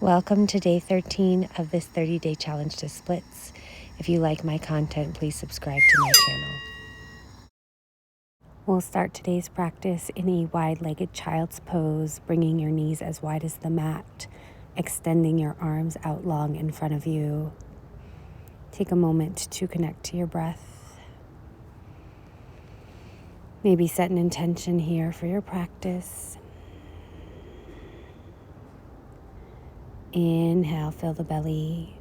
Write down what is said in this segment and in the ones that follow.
Welcome to day 13 of this 30-day challenge to splits. If you like my content, please subscribe to my channel. We'll start today's practice in a wide-legged child's pose, bringing your knees as wide as the mat, extending your arms out long in front of you. Take a moment to connect to your breath. Maybe set an intention here for your practice. Inhale, fill the belly.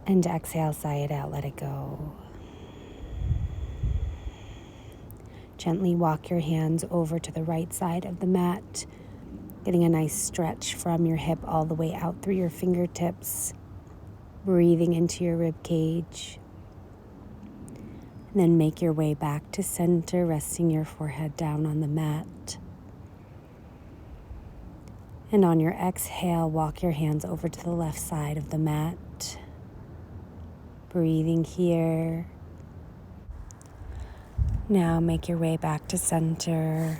And exhale, sigh it out, let it go. Gently walk your hands over to the right side of the mat, getting a nice stretch from your hip all the way out through your fingertips, breathing into your rib cage. And then make your way back to center, resting your forehead down on the mat. And on your exhale, walk your hands over to the left side of the mat. Breathing here. Now make your way back to center,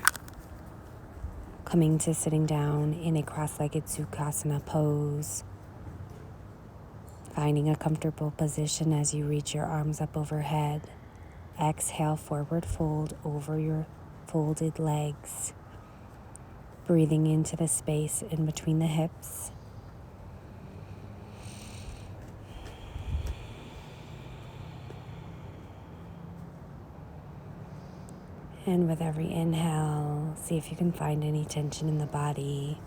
coming to sitting down in a cross-legged Sukhasana pose. Finding a comfortable position as you reach your arms up overhead. Exhale, forward fold over your folded legs. Breathing into the space in between the hips. And with every inhale, see if you can find any tension in the body.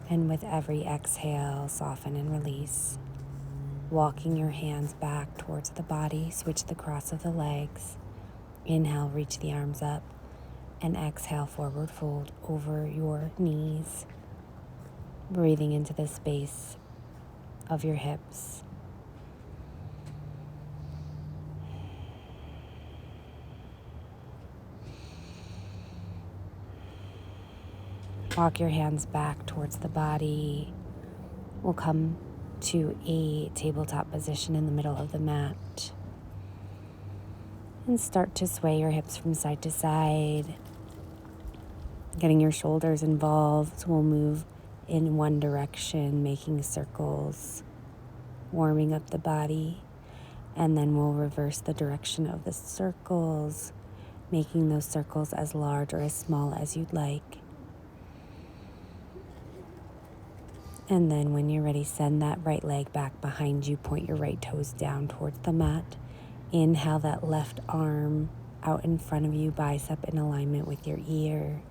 And with every exhale, soften and release. Walking your hands back towards the body, switch the cross of the legs. Inhale, reach the arms up. And exhale, forward fold over your knees. Breathing into the space of your hips. Walk your hands back towards the body. We'll come to a tabletop position in the middle of the mat. And start to sway your hips from side to side. Getting your shoulders involved. We'll move in one direction, making circles, warming up the body. And then we'll reverse the direction of the circles, making those circles as large or as small as you'd like. And then when you're ready, send that right leg back behind you. Point your right toes down towards the mat. Inhale that left arm out in front of you, bicep in alignment with your ear.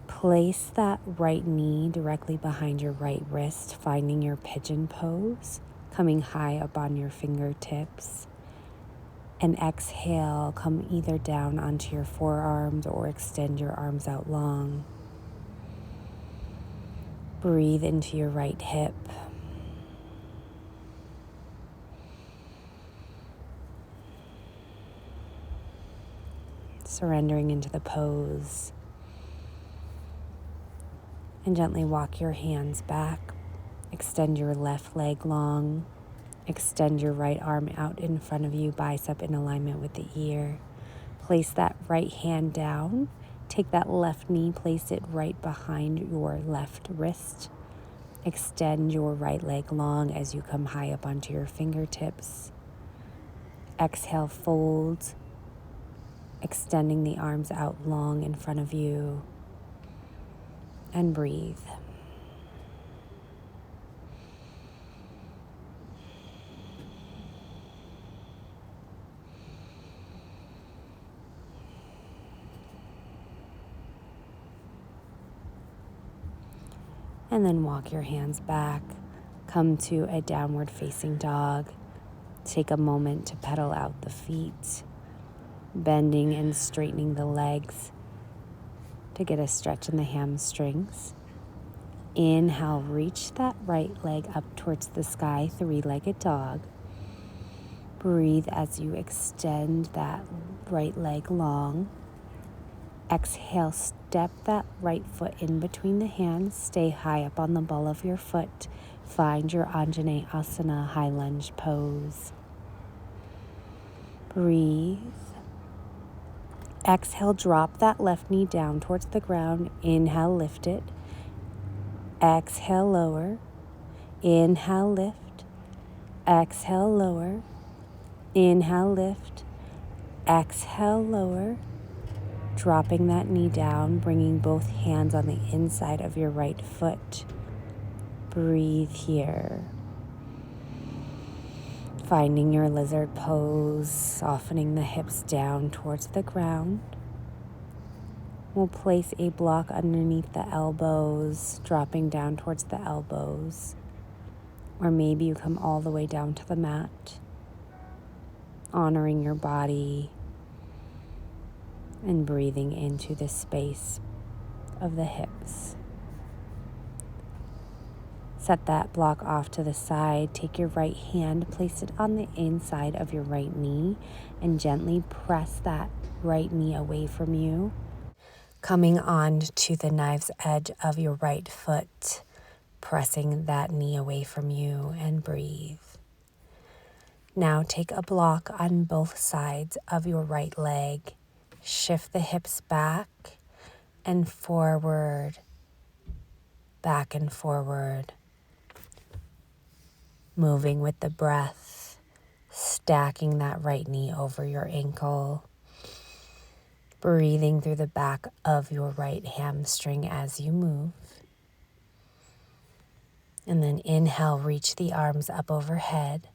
Place that right knee directly behind your right wrist, finding your pigeon pose, coming high up on your fingertips. And exhale, come either down onto your forearms or extend your arms out long. Breathe into your right hip. Surrendering into the pose. And gently walk your hands back. Extend your left leg long. Extend your right arm out in front of you, bicep in alignment with the ear. Place that right hand down. Take that left knee, place it right behind your left wrist. Extend your right leg long as you come high up onto your fingertips. Exhale, fold. Extending the arms out long in front of you. And breathe. And then walk your hands back. Come to a downward facing dog. Take a moment to pedal out the feet, bending and straightening the legs to get a stretch in the hamstrings. Inhale, reach that right leg up towards the sky, three-legged dog. Breathe as you extend that right leg long. Exhale, step that right foot in between the hands. Stay high up on the ball of your foot. Find your Anjaneyasana high lunge pose. Breathe. Exhale, drop that left knee down towards the ground. Inhale, lift it. Extend that right leg up towards the sky, three-legged dog. Breathe as you extend that right leg long. Exhale, step that right foot in between the hands. Stay high up on the ball of your foot. Find your Anjaneyasana high lunge pose. Breathe. Exhale, drop that left knee down towards the ground. Inhale, lift it. Exhale, lower. Inhale, lift. Exhale, lower. Inhale, lift. Exhale, lower. Dropping that knee down, bringing both hands on the inside of your right foot. Breathe here. Finding your lizard pose, softening the hips down towards the ground. We'll place a block underneath the elbows, dropping down towards the elbows. Or maybe you come all the way down to the mat, honoring your body and breathing into the space of the hips. Set that block off to the side. Take your right hand, place it on the inside of your right knee, and gently press that right knee away from you, coming on to the knife's edge of your right foot, pressing that knee away from you, and breathe. Now take a block on both sides of your right leg. Shift the hips back and forward, back and forward. Moving with the breath, stacking that right knee over your ankle. Breathing through the back of your right hamstring as you move. And then inhale, reach the arms up overhead.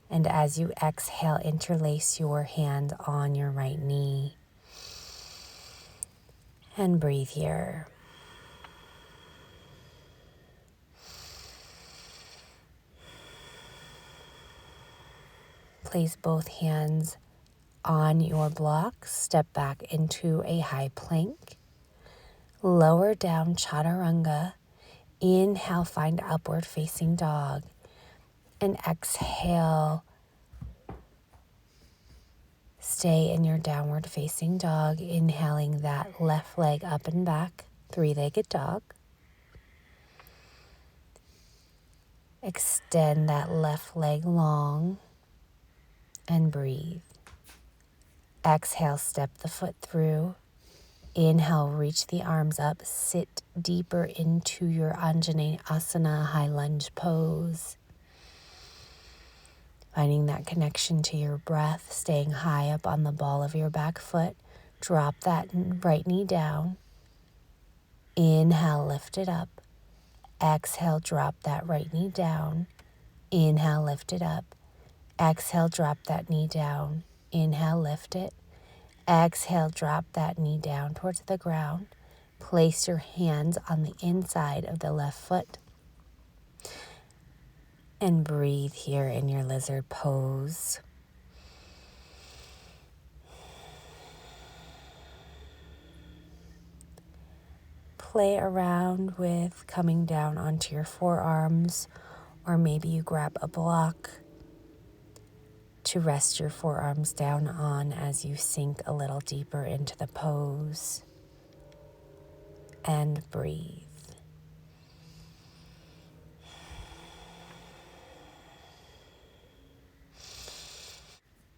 And as you exhale, interlace your hand on your right knee. And breathe here. Place both hands on your block. Step back into a high plank. Lower down chaturanga. Inhale, find upward facing dog. And exhale, stay in your downward facing dog. Inhaling that left leg up and back, three-legged dog. Extend that left leg long and breathe. Exhale, step the foot through. Inhale, reach the arms up. Sit deeper into your Anjaneyasana high lunge pose. Finding that connection to your breath, staying high up on the ball of your back foot. Drop that right knee down. Inhale, lift it up. Exhale, drop that right knee down. Inhale, lift it up. Exhale, drop that knee down. Inhale, lift it. Exhale, drop that knee down towards the ground. Place your hands on the inside of the left foot. And breathe here in your lizard pose. Play around with coming down onto your forearms, or maybe you grab a block to rest your forearms down on as you sink a little deeper into the pose. And breathe.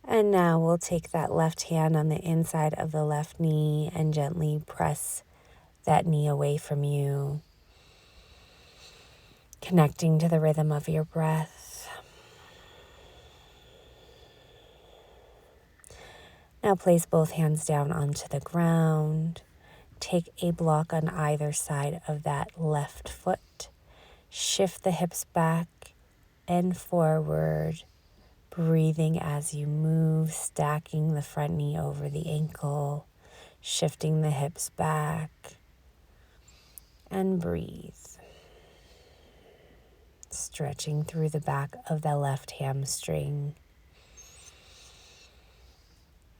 And now we'll take that left hand on the inside of the left knee and gently press that knee away from you, connecting to the rhythm of your breath. Now place both hands down onto the ground. Take a block on either side of that left foot. Shift the hips back and forward, breathing as you move, stacking the front knee over the ankle, shifting the hips back, and breathe. Stretching through the back of the left hamstring.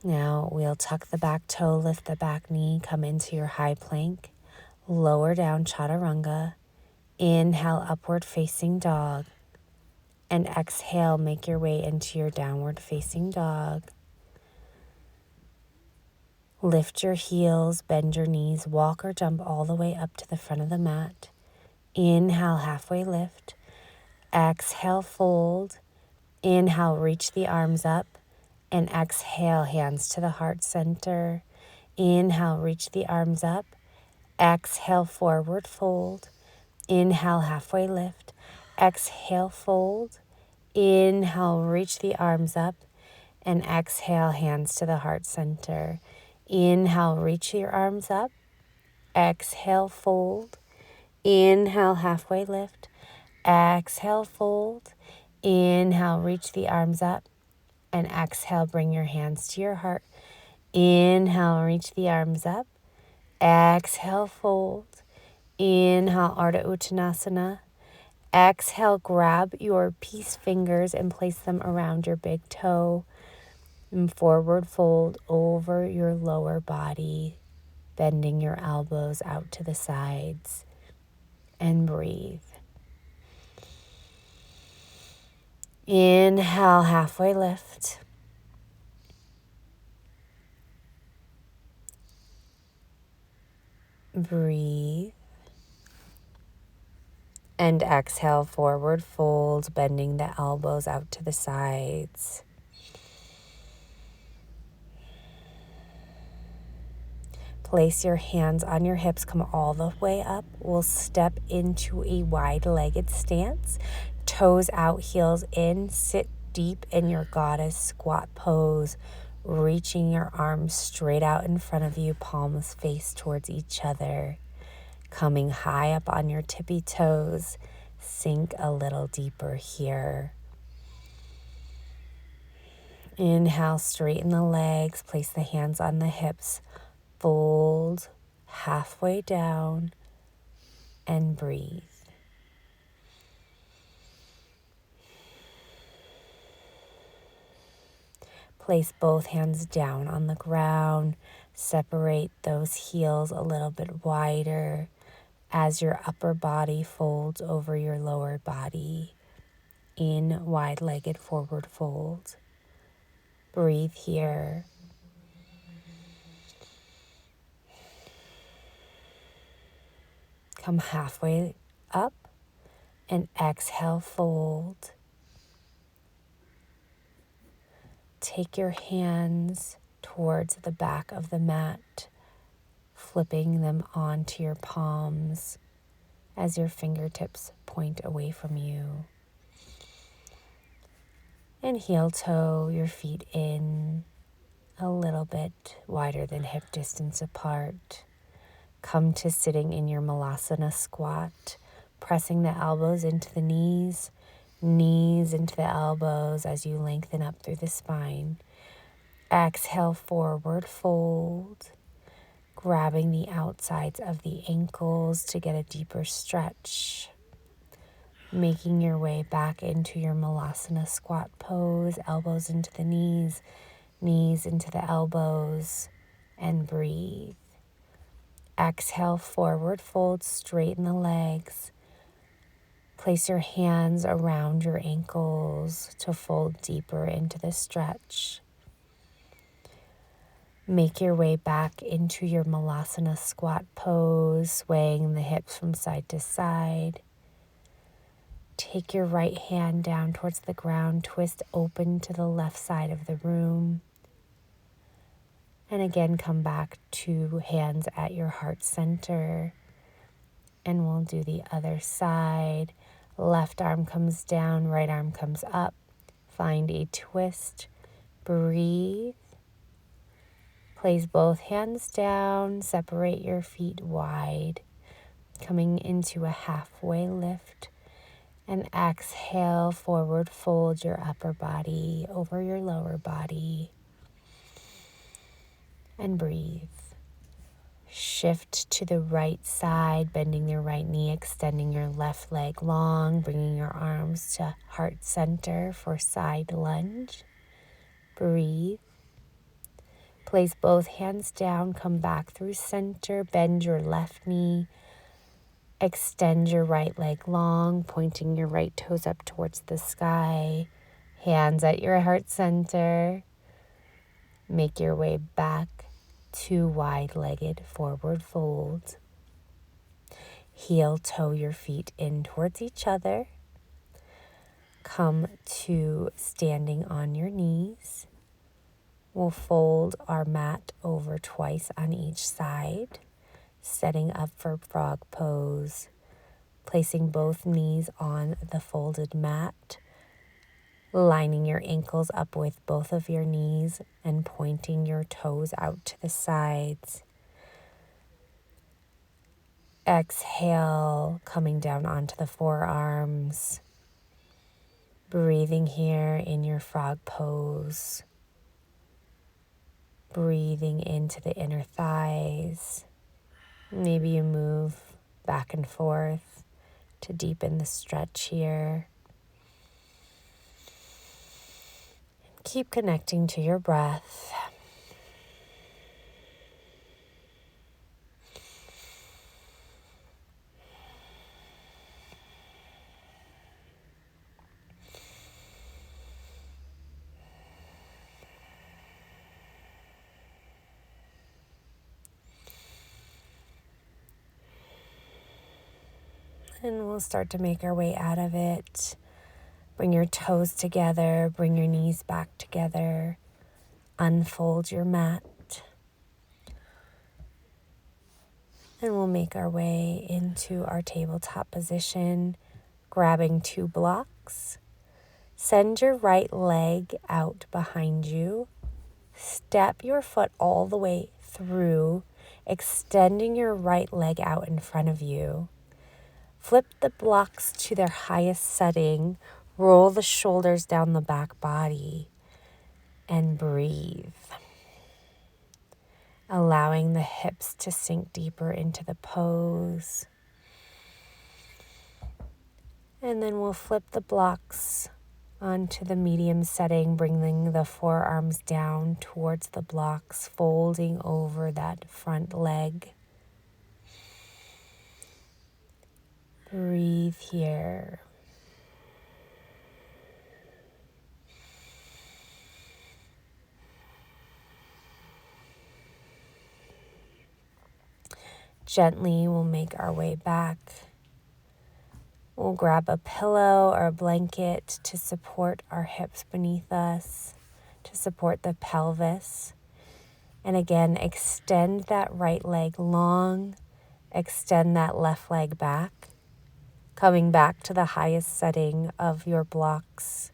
Now we'll tuck the back toe, lift the back knee, come into your high plank, lower down chaturanga, inhale upward facing dog, and exhale, make your way into your downward facing dog. Lift your heels, bend your knees, walk or jump all the way up to the front of the mat. Inhale, halfway lift. Exhale, fold. Inhale, reach the arms up. And exhale, hands to the heart center. Inhale, reach the arms up. Exhale, forward fold. Inhale, halfway lift. Exhale, fold. Inhale, reach the arms up. And exhale, hands to the heart center. Inhale, reach your arms up. Exhale, fold. Inhale, halfway lift. Exhale, fold. Inhale, reach the arms up. And exhale, bring your hands to your heart. Inhale, reach the arms up. Exhale, fold. Inhale, Ardha Uttanasana. Exhale, grab your peace fingers and place them around your big toe. And forward fold over your lower body, bending your elbows out to the sides. And breathe. Inhale, halfway lift. Breathe. And exhale, forward fold, bending the elbows out to the sides. Place your hands on your hips, come all the way up. We'll step into a wide-legged stance. Toes out, heels in. Sit deep in your goddess squat pose, reaching your arms straight out in front of you, palms face towards each other. Coming high up on your tippy toes, sink a little deeper here. Inhale, straighten the legs, place the hands on the hips, fold halfway down, and breathe. Place both hands down on the ground, separate those heels a little bit wider as your upper body folds over your lower body in wide-legged forward fold. Breathe here. Come halfway up and exhale, fold. Take your hands towards the back of the mat, flipping them onto your palms as your fingertips point away from you. And heel toe your feet in a little bit wider than hip distance apart. Come to sitting in your Malasana squat, pressing the elbows into the knees, knees into the elbows as you lengthen up through the spine. Exhale, forward fold, grabbing the outsides of the ankles to get a deeper stretch. Making your way back into your Malasana squat pose, elbows into the knees, knees into the elbows, and breathe. Exhale, forward fold, straighten the legs. Place your hands around your ankles to fold deeper into the stretch. Make your way back into your Malasana squat pose, swaying the hips from side to side. Take your right hand down towards the ground, twist open to the left side of the room. And again, come back to hands at your heart center. And we'll do the other side. Left arm comes down, right arm comes up. Find a twist. Breathe. Place both hands down. Separate your feet wide. Coming into a halfway lift. And exhale, forward fold your upper body over your lower body. And breathe. Shift to the right side, bending your right knee, extending your left leg long, bringing your arms to heart center for side lunge. Breathe. Place both hands down, come back through center, bend your left knee, extend your right leg long, pointing your right toes up towards the sky, hands at your heart center. Make your way back to wide-legged forward fold. Heel toe your feet in towards each other. Come to standing on your knees. We'll fold our mat over twice on each side, setting up for frog pose. placing both knees on the folded mat, lining your ankles up with both of your knees and pointing your toes out to the sides. Exhale, coming down onto the forearms. Breathing here in your frog pose. Breathing into the inner thighs. Maybe you move back and forth to deepen the stretch here. Keep connecting to your breath. And we'll start to make our way out of it. Bring your toes together, bring your knees back together. Unfold your mat. And we'll make our way into our tabletop position, grabbing 2 blocks. Send your right leg out behind you. Step your foot all the way through, extending your right leg out in front of you. Flip the blocks to their highest setting. Roll the shoulders down the back body and breathe. Allowing the hips to sink deeper into the pose. And then we'll flip the blocks onto the medium setting, bringing the forearms down towards the blocks, folding over that front leg. Breathe here. Gently, we'll make our way back. We'll grab a pillow or a blanket to support our hips beneath us, to support the pelvis. And again, extend that right leg long, extend that left leg back, coming back to the highest setting of your blocks.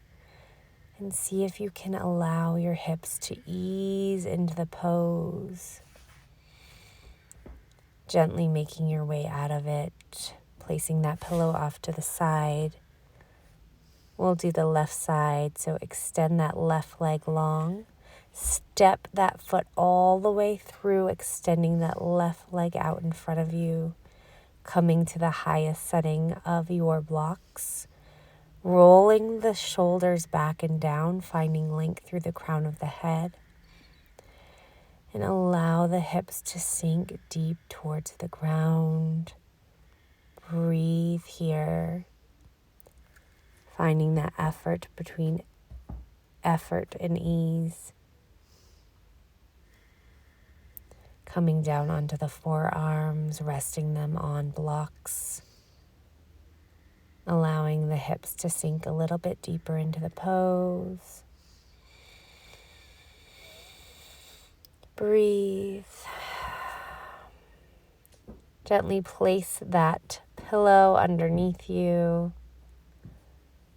And see if you can allow your hips to ease into the pose. Gently making your way out of it, placing that pillow off to the side. We'll do the left side, so extend that left leg long. Step that foot all the way through, extending that left leg out in front of you, coming to the highest setting of your blocks. Rolling the shoulders back and down, finding length through the crown of the head. And allow the hips to sink deep towards the ground. Breathe here. Finding that effort between effort and ease. Coming down onto the forearms, resting them on blocks. Allowing the hips to sink a little bit deeper into the pose. Breathe. Gently place that pillow underneath you,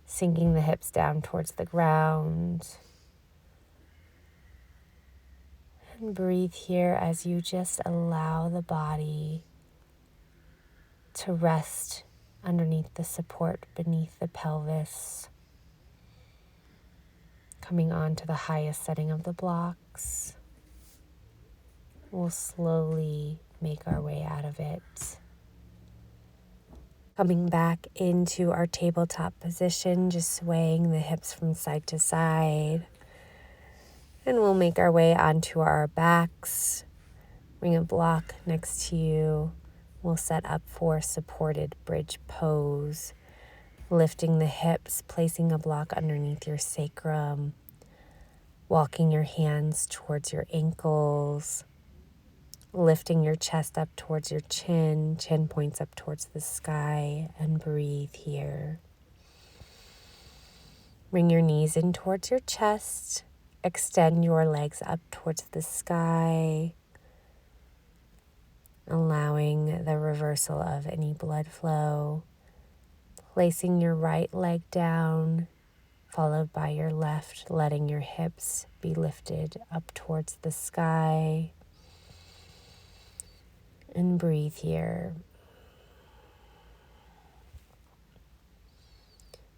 sinking the hips down towards the ground. And breathe here as you just allow the body to rest underneath the support beneath the pelvis, coming on to the highest setting of the blocks. We'll slowly make our way out of it. Coming back into our tabletop position, just swaying the hips from side to side. And we'll make our way onto our backs. Bring a block next to you. We'll set up for supported bridge pose. Lifting the hips, placing a block underneath your sacrum. Walking your hands towards your ankles. Lifting your chest up towards your chin points up towards the sky, and breathe here. Bring your knees in towards your chest. Extend your legs up towards the sky, allowing the reversal of any blood flow. Placing your right leg down, followed by your left, letting your hips be lifted up towards the sky. And breathe here.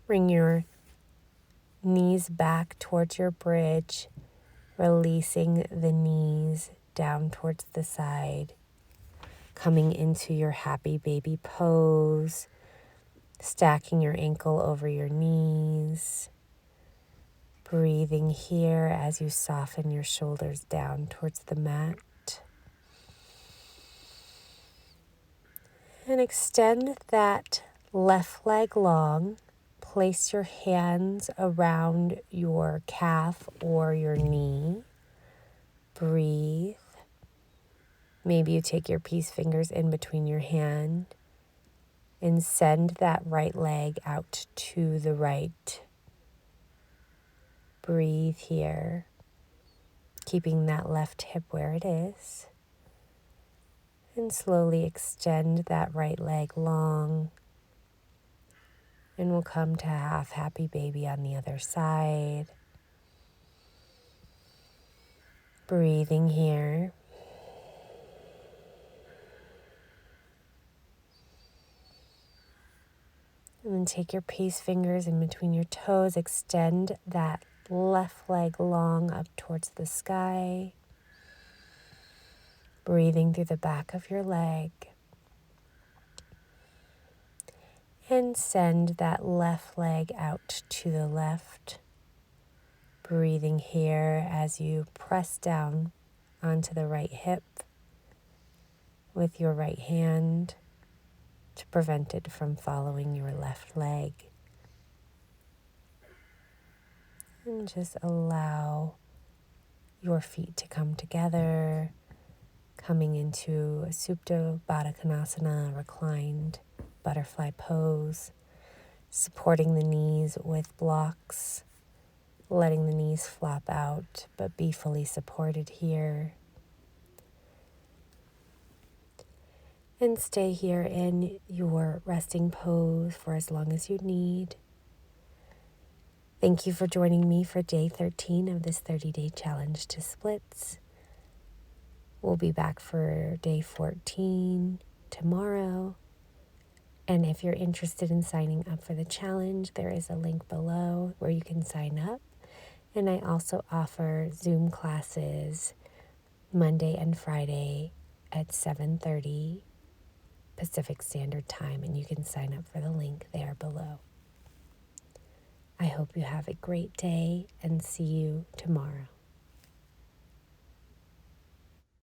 Bring your knees back towards your bridge, releasing the knees down towards the side. Coming into your happy baby pose, stacking your ankle over your knees. Breathing here as you soften your shoulders down towards the mat. And extend that left leg long. Place your hands around your calf or your knee. Breathe. Maybe you take your peace fingers in between your hand and send that right leg out to the right. Breathe here, keeping that left hip where it is. And slowly extend that right leg long. And we'll come to half happy baby on the other side. Breathing here. And then take your peace fingers in between your toes. Extend that left leg long up towards the sky. Breathing through the back of your leg. And send that left leg out to the left. Breathing here as you press down onto the right hip with your right hand to prevent it from following your left leg. And just allow your feet to come together, coming into a Supta Baddha Konasana, reclined butterfly pose, supporting the knees with blocks, letting the knees flop out, but be fully supported here. And stay here in your resting pose for as long as you need. Thank you for joining me for day 13 of this 30-day challenge to splits. We'll be back for day 14 tomorrow. And if you're interested in signing up for the challenge, there is a link below where you can sign up. And I also offer Zoom classes Monday and Friday at 7:30 Pacific Standard Time, and you can sign up for the link there below. I hope you have a great day and see you tomorrow.